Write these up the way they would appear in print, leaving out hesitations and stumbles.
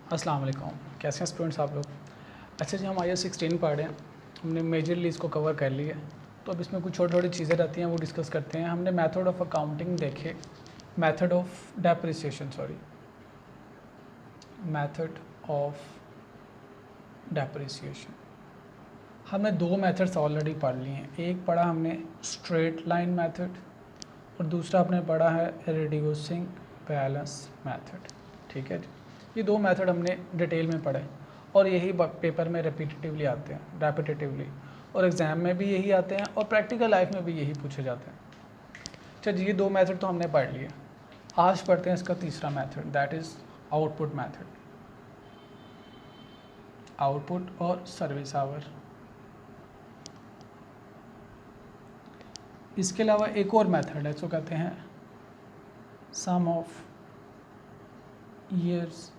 अस्सलाम वालेकुम, कैसे हैं स्टूडेंट्स आप लोग। अच्छा जी, हम IAS 16 पढ़ रहे हैं। हमने मेजरली इसको कवर कर लिया है, तो अब इसमें कुछ छोटी छोटी चीज़ें रहती हैं वो डिस्कस करते हैं। हमने मेथड ऑफ अकाउंटिंग देखे, method of depreciation method of depreciation हमने दो मेथड्स ऑलरेडी पढ़ लिए हैं। एक पढ़ा हमने स्ट्रेट लाइन मेथड और दूसरा आपने पढ़ा है रिड्यूसिंग बैलेंस मेथड। ठीक है जी, ये दो मेथड हमने डिटेल में पढ़े और यही पेपर में रेपिटेटिवली आते हैं, और एग्ज़ाम में भी यही आते हैं और प्रैक्टिकल लाइफ में भी यही पूछे जाते हैं। अच्छा जी, ये दो मेथड तो हमने पढ़ लिए। आज पढ़ते हैं इसका तीसरा method, that is output method, output और सर्विस आवर। इसके अलावा एक और मेथड है, इसको कहते हैं सम ऑफ ईयर्स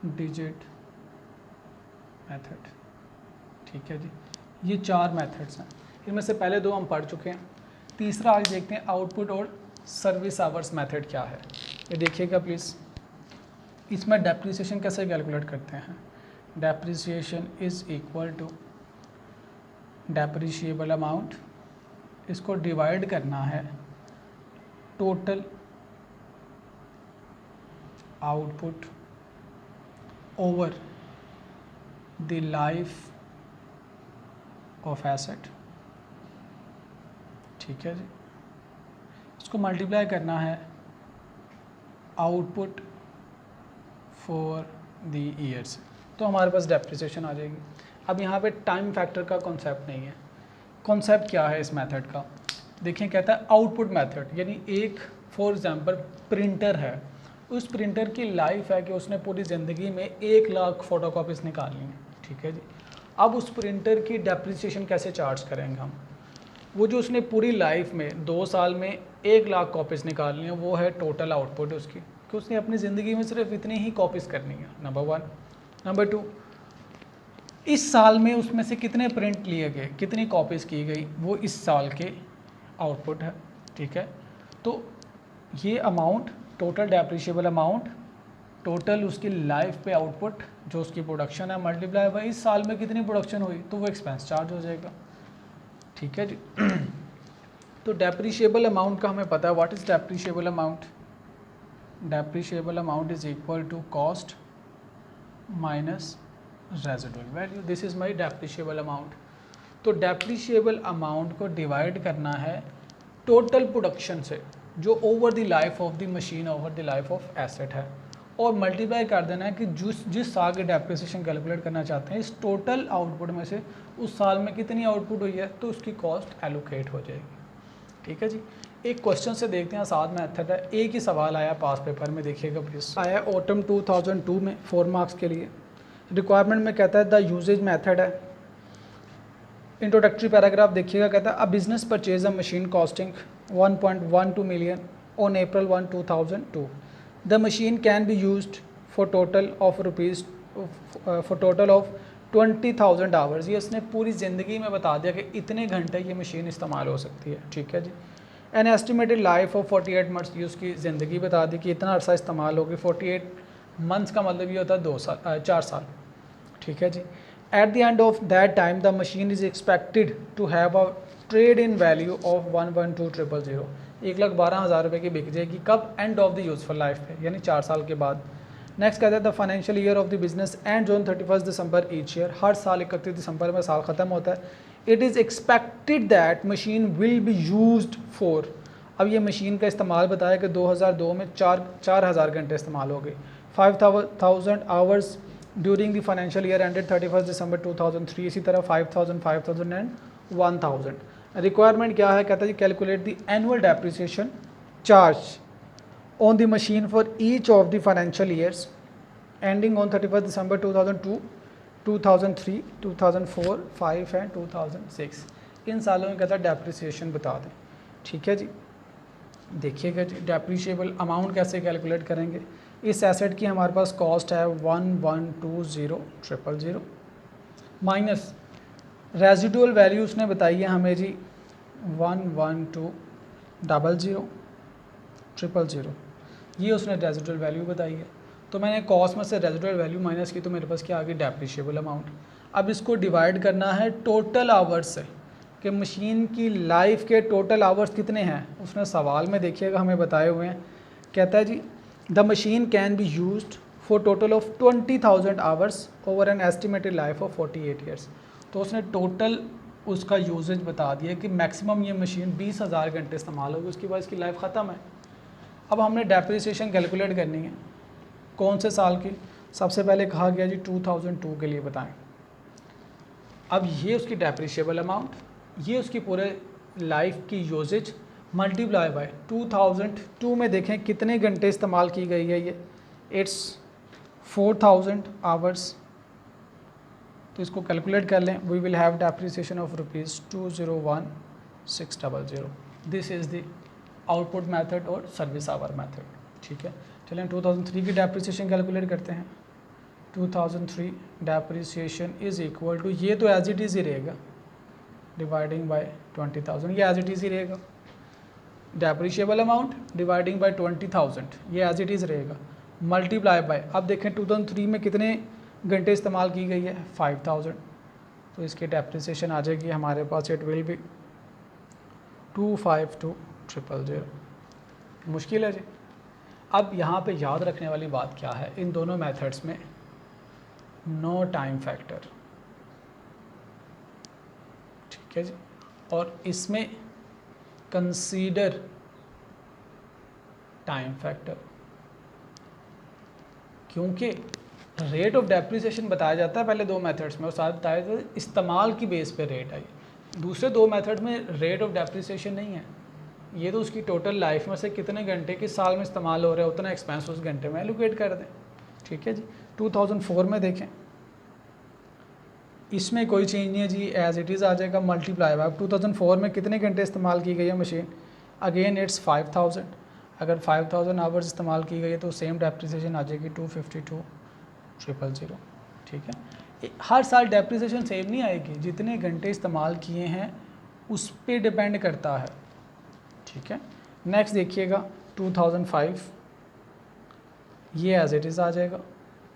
डिजिट मेथड। ठीक है जी, ये चार मेथड्स हैं। इनमें से पहले दो हम पढ़ चुके हैं, तीसरा आज देखते हैं आउटपुट और सर्विस आवर्स मेथड क्या है। ये देखिएगा प्लीज़। इसमें डेप्रिसिएशन कैसे कैलकुलेट करते हैं। Depreciation is equal to depreciable amount, इसको डिवाइड करना है total output over the life of asset. ठीक है जी, इसको मल्टीप्लाई करना है आउटपुट फॉर द ईयर्स, तो हमारे पास डेप्रिसिएशन आ जाएगी। अब यहाँ पे टाइम फैक्टर का कॉन्सेप्ट नहीं है। कॉन्सेप्ट क्या है इस मेथड का, देखिए कहता है आउटपुट मेथड, यानी एक फॉर एग्जांपल प्रिंटर है, उस प्रिंटर की लाइफ है कि उसने पूरी ज़िंदगी में 1,00,000 फ़ोटोकॉपीज़ निकालनी है। ठीक है जी, अब उस प्रिंटर की डेप्रिसिएशन कैसे चार्ज करेंगे हम। वो जो उसने पूरी लाइफ में 2 साल में 1,00,000 कॉपीज़ निकालनी है, वो है टोटल आउटपुट उसकी, कि उसने अपनी ज़िंदगी में सिर्फ इतनी ही कॉपीज़ करनी है, नंबर 1। नंबर 2, इस साल में उसमें से कितने प्रिंट लिए गए, कितनी कॉपीज़ की गई, वो इस साल के आउटपुट है। ठीक है, तो ये amount total depreciable amount, total उसकी लाइफ पे आउटपुट जो उसकी प्रोडक्शन है, मल्टीप्लाई बाई इस साल में कितनी प्रोडक्शन हुई, तो वो एक्सपेंस चार्ज हो जाएगा। ठीक है जी। तो डेप्रिशिएबल अमाउंट का हमें पता है, what is depreciable amount. Depreciable amount is equal to cost minus residual value, this is my depreciable amount. तो डेप्रिशिएबल अमाउंट को डिवाइड करना है टोटल प्रोडक्शन से, जो over the life of the machine, over the life of asset है, और multiply कर देना है कि जिस साल की डेप्रिसिएशन कैलकुलेट करना चाहते हैं, इस टोटल आउटपुट में से उस साल में कितनी आउटपुट हुई है, तो उसकी कॉस्ट एलोकेट हो जाएगी। ठीक है जी, एक क्वेश्चन से देखते हैं, साथ मेथड है। एक ही सवाल आया पास पेपर में, देखिएगा प्लीज। आया ऑटम 2002 में 4 मार्क्स के लिए। रिक्वायरमेंट में कहता है द यूजेज मेथड है। इंट्रोडक्टरी पैराग्राफ देखिएगा, कहता है a business purchase a machine costing 1.12 million on April 1, 2002. The machine can be used for total of 20,000 hours. ये इसने पूरी ज़िंदगी में बता दिया कि इतने घंटे ये मशीन इस्तेमाल हो सकती है। ठीक है जी। An estimated life of 48 months, ये उसकी ज़िंदगी बता दी कि इतना अर्सा इस्तेमाल होगी। 48 मंथ्स का मतलब ये होता है 4 साल। ठीक है जी। At the end of that time the machine is expected to have a trade in value of 112,000, 1,12,000 रुपये की बिक जाएगी। कब? End of the useful life पे, यानी 4 साल के बाद। नेक्स्ट कहते हैं the financial year of the business end on 31 दिसंबर ईच ईयर, हर साल 31 दिसंबर में साल ख़त्म होता है। It is expected that machine will be used for, अब ये मशीन का इस्तेमाल बताया कि 2002 में 4,000 घंटे इस्तेमाल हो गए। 5,000 hours during the financial year ended 31 दिसंबर 2003, इसी तरह 5,000, 5,000 एंड 1,000। रिक्वायरमेंट क्या है, कहता है calculate the annual depreciation charge on the machine for each of the financial years ending on 31 December 2002, 2003, 2004, 5 and 2006। इन सालों में कहता है डेप्रिसिएशन बता दें। ठीक है जी, देखिएगा जी, डेप्रिशिएबल अमाउंट कैसे कैलकुलेट करेंगे। इस एसेट की हमारे पास कॉस्ट है 1,120,000 माइनस रेजिडुअल वैल्यू उसने बताई है हमें जी 1,12,000, ये उसने रेजिडुअल वैल्यू बताई है। तो मैंने कॉस्ट में से रेजिडुअल वैल्यू माइनस की तो मेरे पास क्या आ गई, डेप्रिशिएबल अमाउंट। अब इसको डिवाइड करना है टोटल आवर्स से कि मशीन की लाइफ के टोटल आवर्स कितने हैं। उसने सवाल में देखिएगा हमें बताए हुए हैं, कहता है जी the machine can be used for total of 20,000 hours over an estimated life of 48 years. तो उसने टोटल उसका यूजेज बता दिया कि मैक्सिमम ये मशीन 20,000 घंटे इस्तेमाल होगी, उसके बाद इसकी लाइफ ख़त्म है। अब हमने डेप्रिसिएशन कैलकुलेट करनी है, कौन से साल की। सबसे पहले कहा गया जी 2002 के लिए बताएं। अब ये उसकी डेप्रिशिएबल अमाउंट, ये उसकी पूरे लाइफ की यूजेज मल्टीप्लाई बाय 2002 में देखें कितने घंटे इस्तेमाल की गई है ये, इट्स 4,000 आवर्स। तो इसको कैलकुलेट कर लें, we will have depreciation of ₹201,600। This is the output method और सर्विस आवर मेथड। ठीक है, चलें 2003 की डेप्रिसिएशन कैलकुलेट करते हैं। 2003 डेप्रिसिएशन इज़ इक्वल टू, ये तो एज इट इज़ ही रहेगा, डिवाइडिंग बाय 20,000, ये एज इट इज़ ही रहेगा। डेप्रिशिएबल अमाउंट डिवाइडिंग बाय 20,000, ये एज इट इज़ रहेगा, मल्टीप्लाई बाय, अब देखें 2003 में कितने घंटे इस्तेमाल की गई है, 5,000। तो इसकी डेप्रिसिएशन आ जाएगी हमारे पास, इट विल बी 252,000। मुश्किल है जी। अब यहाँ पे याद रखने वाली बात क्या है, इन दोनों मेथड्स में नो टाइम फैक्टर। ठीक है जी, और इसमें कंसीडर टाइम फैक्टर, क्योंकि रेट ऑफ डेप्रिसिएशन बताया जाता है पहले दो मेथड्स में और साथ बताया जाता है इस्तेमाल की बेस पे रेट आई। दूसरे दो मेथड में रेट ऑफ डेप्रिसिएशन नहीं है, ये तो उसकी टोटल लाइफ में से कितने घंटे किस साल में इस्तेमाल हो रहे हैं उतना एक्सपेंस उस घंटे में एलोकेट कर दें। ठीक है जी, 2004 में देखें, इसमें कोई चेंज नहीं है जी, एज इट इज़ आ जाएगा, मल्टीप्लाई बाय। अब 2004 में कितने घंटे इस्तेमाल की गई है मशीन, अगेन इट्स 5,000। अगर 5,000 आवर्स इस्तेमाल की गई है तो सेम डेप्रिसिएशन आ जाएगी 252,000। ठीक है, हर साल डेप्रिसिएशन सेम नहीं आएगी, जितने घंटे इस्तेमाल किए हैं उस पर डिपेंड करता है। ठीक है, नेक्स्ट देखिएगा 2005, ये एज इट इज़ आ जाएगा।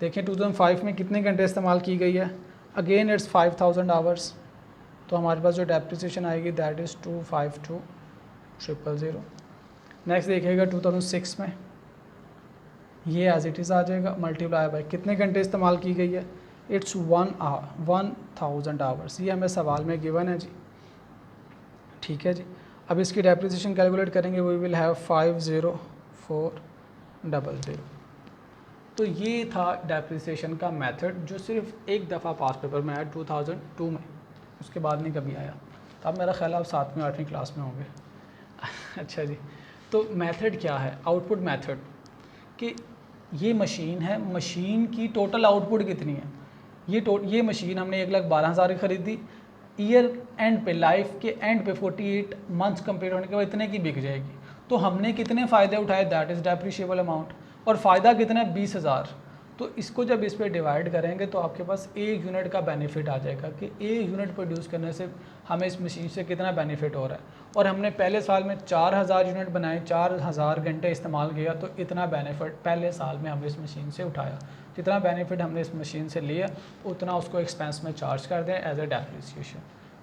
देखिए 2005 में कितने घंटे इस्तेमाल की गई है, अगेन इट्स 5,000 आवर्स। तो हमारे पास जो डेप्रिसिएशन आएगी दैट इज़ 252,000। नेक्स्ट देखिएगा 2006 में, ये एज इट इज़ आ जाएगा, मल्टीप्लाई बाय कितने घंटे इस्तेमाल की गई है, इट्स 1,000 आवर्स। ये हमें सवाल में गिवन है जी। ठीक है जी, अब इसकी डेप्रिसिएशन कैलकुलेट करेंगे, वी विल हैव 50400। तो ये था डेप्रिसिएशन का मेथड जो सिर्फ एक दफ़ा पास पेपर में आया 2002 में, उसके बाद नहीं कभी आया। तो अब मेरा ख्याल आप 7वीं 8वीं क्लास में होंगे। अच्छा जी, तो मेथड क्या है, आउटपुट मेथड, कि ये मशीन है, मशीन की टोटल आउटपुट कितनी है, ये मशीन हमने 1,12,000 की खरीदी, ईयर एंड पे, लाइफ के एंड पे 48 मंथ्स कंप्लीट होने के बाद इतने की बिक जाएगी। तो हमने कितने फ़ायदे उठाए, दैट इज़ डेप्रिशिएबल अमाउंट, और फ़ायदा कितना है 20,000। तो इसको जब इस पर डिवाइड करेंगे तो आपके पास 1 यूनिट का बेनिफिट आ जाएगा कि 1 यूनिट प्रोड्यूस करने से हमें इस मशीन से कितना बेनिफिट हो रहा है। और हमने पहले साल में 4,000 यूनिट बनाए, 4,000 घंटे इस्तेमाल किया, तो इतना बेनिफिट पहले साल में हमने इस मशीन से उठाया। जितना बेनिफिट हमने इस मशीन से लिया उतना उसको एक्सपेंस में चार्ज कर दें एज ए डेप्रिसिएशन।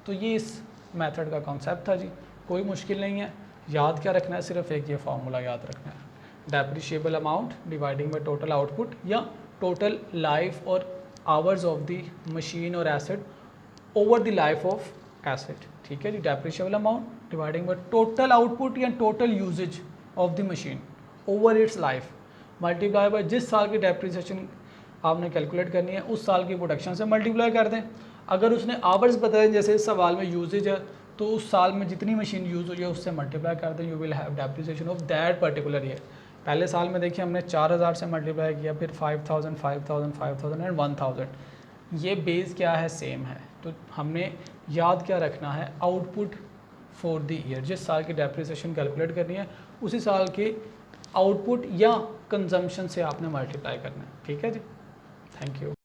तो ये इस मेथड का कॉन्सेप्ट था जी, कोई मुश्किल नहीं है। याद क्या रखना है, सिर्फ एक ये फार्मूला याद रखना है, depreciable amount dividing by total output या टोटल लाइफ और आवर्स ऑफ द मशीन और asset over the life of asset. ठीक है जी, depreciable amount dividing by total output या total usages of the machine over its life, multiply by जिस साल की डेप्रिसिएशन आपने कैलकुलेट करनी है उस साल की प्रोडक्शन से मल्टीप्लाई कर दें। अगर उसने आवर्स बताए जैसे इस सवाल में यूजेज है, तो उस साल में जितनी मशीन यूज़ हुई है उससे मल्टीप्लाई कर दें, you will have depreciation of that particular year. पहले साल में देखिए हमने 4,000 से मल्टीप्लाई किया, फिर 5,000, 5,000, 5,000 एंड 1,000। ये बेस क्या है, सेम है। तो हमने याद क्या रखना है, आउटपुट फॉर द ईयर, जिस साल की डेप्रिसिएशन कैलकुलेट करनी है उसी साल के आउटपुट या कंजम्पशन से आपने मल्टीप्लाई करना है। ठीक है जी, थैंक यू।